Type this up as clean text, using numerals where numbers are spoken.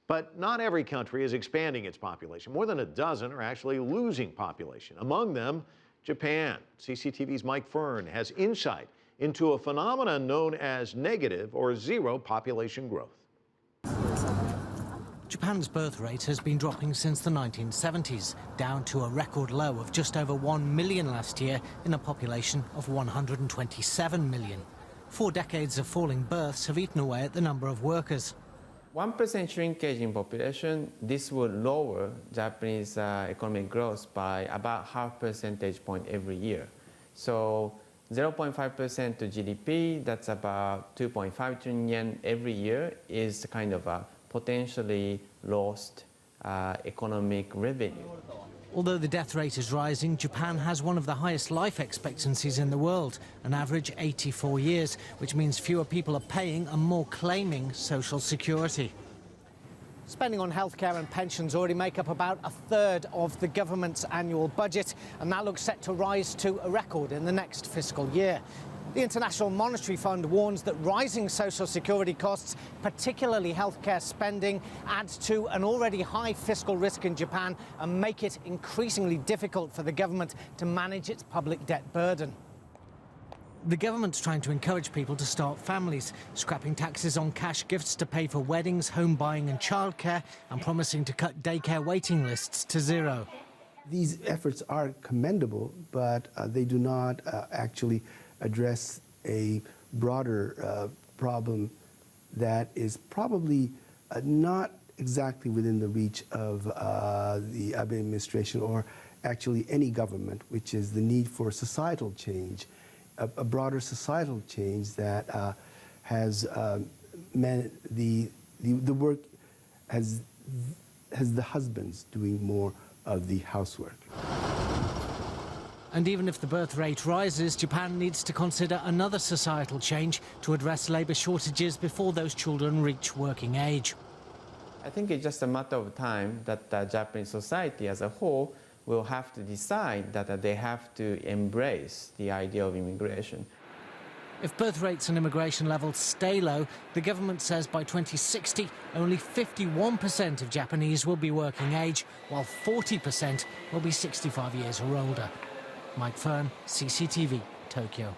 But not every country is expanding its population. More than a dozen are actually losing population. Among them, Japan. CCTV's Mike Fern has insight into a phenomenon known as negative or zero population growth. Japan's birth rate has been dropping since the 1970s, down to a record low of just over 1 million last year in a population of 127 million. 4 decades of falling births have eaten away at the number of workers. 1% shrinkage in population, this would lower Japanese economic growth by about half percentage point every year. So 0.5% to GDP, that's about 2.5 trillion yen every year, is kind of a potentially lost economic revenue. Although the death rate is rising, Japan has one of the highest life expectancies in the world, an average 84 years, which means fewer people are paying and more claiming social security. Spending on healthcare and pensions already make up about a third of the government's annual budget, and that looks set to rise to a record in the next fiscal year. The International Monetary Fund warns that rising social security costs, particularly healthcare spending, adds to an already high fiscal risk in Japan and make it increasingly difficult for the government to manage its public debt burden. The government's trying to encourage people to start families, scrapping taxes on cash gifts to pay for weddings, home buying and childcare, and promising to cut daycare waiting lists to zero. These efforts are commendable, but they do not actually address a broader problem that is probably not exactly within the reach of the Abe administration or actually any government, which is the need for societal change, a broader societal change that has meant the work has the husbands doing more of the housework. And even if the birth rate rises, Japan needs to consider another societal change to address labour shortages before those children reach working age. I think it's just a matter of time that Japanese society as a whole will have to decide that they have to embrace the idea of immigration. If birth rates and immigration levels stay low, the government says by 2060, only 51% of Japanese will be working age, while 40% will be 65 years or older. Mike Fern, CCTV, Tokyo.